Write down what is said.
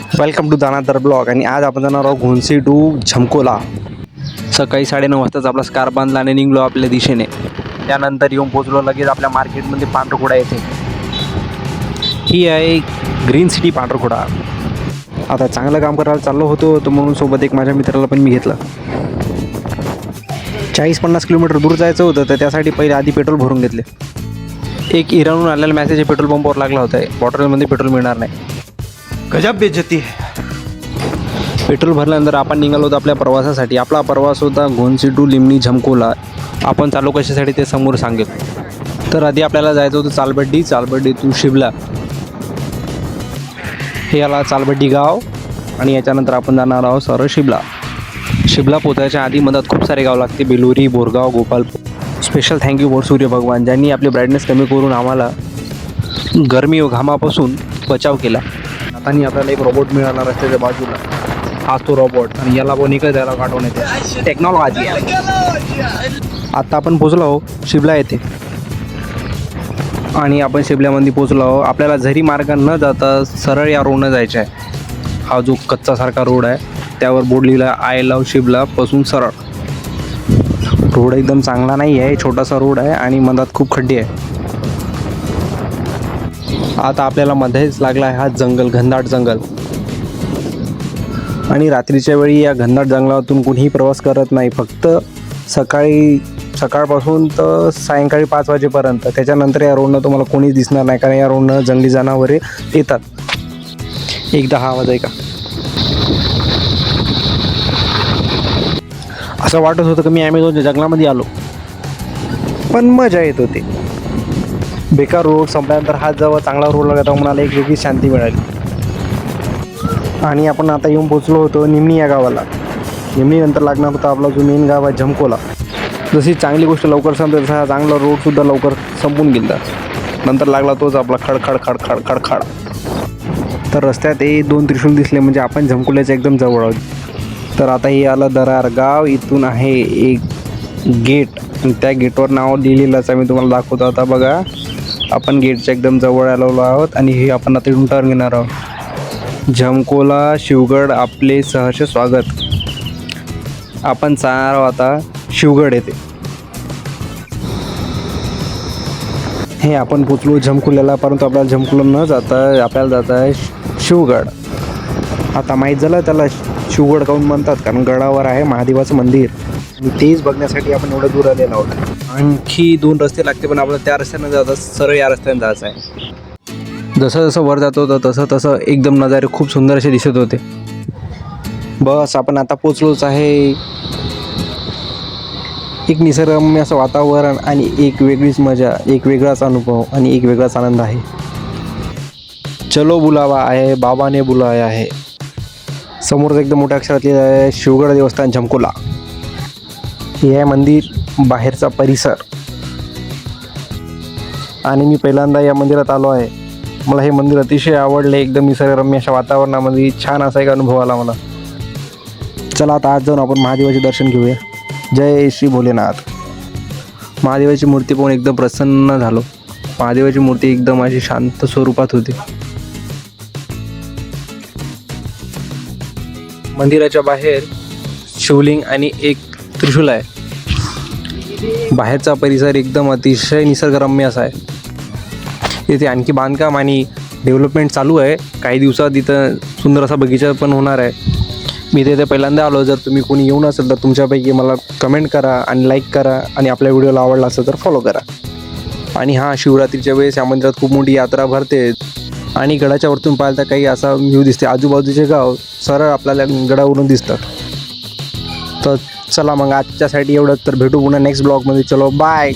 Welcome to दानादर blog. आणि आज आपण जाणार आहोत घोनसी टू झमकोला. सकाळी 9:30 वाजताच आपला स्कार्फ बांधला आणि निघलो आपल्या दिशेने. त्यानंतर येऊन पोचलो लगेच आपल्या मार्केटमध्ये पांढरखोडा येथे. ही आहे ग्रीन सिटी पांढरखोडा. आता चांगलं काम करायला चाललो होतो तर म्हणून सोबत एक माझ्या मित्राला पण मी घेतलं. 40-50 किलोमीटर दूर जायचं होतं तर त्यासाठी पहिले आधी पेट्रोल भरून घेतले. एक इराणहून आलेला मॅसेज पेट्रोल पंपावर लागला होता. बॉटलमध्ये पेट्रोल मिळणार नाही. गजब बेइज्जती है. पेट्रोल भरल्यानंतर आपण निघालो होतो आपल्या प्रवासासाठी. आपला प्रवास होता घोनसी टू लिमणी झमकोला. आपण चालू कशासाठी ते समोर सांगेल. तर आधी आपल्याला जायचं होतं चालबड्डी टू शिबला. हे याला चालबड्डी गाव आणि याच्यानंतर आपण जाणार आहोत सरळ शिबला. शिबला पोचायच्या आधी मधात खूप सारे गाव लागते. Beluri, Borgaon, Gopalpur. Special thank you for सूर्य भगवान ज्यांनी आपली ब्राईटनेस कमी करून आम्हाला गरमी व घामापासून बचाव केला. आता आपल्याला एक रोबोट मिळाला रस्त्याच्या बाजूला. हाच तो रोबोट आणि याला पण एकच द्यायला काढून येते. टेक्नॉलॉजी आहे. आता आपण पोचलो आहो शिबला येथे आणि आपण शिबल्यामध्ये पोचलो आहो. आपल्याला झरी मार्ग न जाता सरळ या रोडनं जायचं आहे. हा जो कच्चासारखा रोड आहे त्यावर बोर्ड लिहिला आय लव शिबला पासून सरळ. रोड एकदम चांगला नाही आहे. छोटासा रोड आहे आणि मधात खूप खड्डे आहे. आता आपल्याला मध्येच लागला आहे हा जंगल, घनदाट जंगल. आणि रात्रीच्या वेळी या घनदाट जंगलातून कुणीही प्रवास करत नाही. फक्त सकाळपासून तर सायंकाळी 5 वाजेपर्यंत. त्याच्यानंतर या रोडनं तुम्हाला कोणीच दिसणार नाही कारण या रोडनं जंगली जनावरे येतात. एकदा हा आवाज ऐका. असं वाटत होतं की मी ॲमेझॉनच्या जंगलामध्ये आलो. पण मजा येत होती. बेकार रोड संपल्यानंतर हा जेव्हा चांगला रोड लागला तेव्हा मला एक वेगळी शांती मिळाली. आणि आपण आता येऊन पोचलो होतो निमणी या गावाला. निमणीनंतर लागणार होता आपला जो मेन गाव आहे झमकोला. जशी चांगली गोष्ट लवकर संपते तसा हा चांगला रोडसुद्धा लवकर संपून गेला. नंतर लागला तोच आपला खडखड. तर रस्त्यात 2 त्रिशूल दिसले म्हणजे आपण झमकोल्याच्या एकदम जवळ आहोत. तर आता हे आलं दरार गाव. इथून आहे एक गेट आणि त्या गेटवर नाव लिहिलेलंच आहे. मी तुम्हाला दाखवतो. आता बघा आपण गेटच्या एकदम जवळ आलेलो आहोत आणि हे आपण आता इथून टर्न घेणार आहोत. झमकोला शिवगड आपले सहर्ष स्वागत. आपण जाणार आहोत आता शिवगड येथे. हे आपण पोचलो झमकोल्याला परंतु आपल्याला झमकोला न जाता आपल्याला जात आहे शिवगड. आता माहीत झालं त्याला शिवगड काहून म्हणतात कारण गडावर आहे महादेवाचं मंदिर आणि तेच बघण्यासाठी आपण एवढं दूर आलेलो आहोत. आणखी 2 रस्ते लागते पण आपल्याला त्या रस्त्यानं जाता सरळ या रस्त्याने जायचं आहे. जसं वर जात होतं तसं एकदम नजारे खूप सुंदर असे दिसत होते. बस आपण आता पोचलोच आहे. एक निसर्गरम्य असं वातावरण आणि एक वेगळीच मजा, एक वेगळाच अनुभव आणि एक वेगळाच आनंद आहे. चलो बुलावा आहे, बाबाने बुलाया आहे. समोरच एकदम मोठ्या अक्षरात लिहिलं आहे शिवगड देवस्थान झमकोला. हे आहे मंदिर, बाहेरचा परिसर. आणि मी पहिल्यांदा या मंदिरात आलो आहे. मला हे मंदिर अतिशय आवडले. एकदम निसर्गरम्य अशा वातावरणामध्ये छान असा एक अनुभव आला मला. चला आता आज जाऊन आपण महादेवाचे दर्शन घेऊया. जय श्री भोलेनाथ. महादेवाची मूर्ती पाहून एकदम प्रसन्न झालो. महादेवाची मूर्ती एकदम अशी शांत स्वरूपात होती. मंदिराच्या बाहेर शिवलिंग आणि एक त्रिशूल आहे. बाहेरचा परिसर एकदम अतिशय निसर्गरम्य असा आहे. इथे आणखी बांधकाम आणि डेव्हलपमेंट चालू आहे. काही दिवसात इथं सुंदर असा बगीचा पण होणार आहे. मी इथे पहिल्यांदा आलो. जर तुम्ही कोणी येऊन असेल तर तुमच्यापैकी मला कमेंट करा आणि लाईक करा आणि आपल्या व्हिडिओला आवडला असेल तर फॉलो करा. आणि हां, शिवरात्रीच्या वेळेस या मंदिरात खूप मोठी यात्रा भरते आणि गडाच्या वरतून पाहिलं तर काही असा व्ह्यू दिसते. आजूबाजूचे गाव सरळ आपल्याला गडावरून दिसतात. तर चला मग आजच्यासाठी एवढंच. तर भेटू पुन्हा नेक्स्ट ब्लॉगमध्ये. चलो बाय.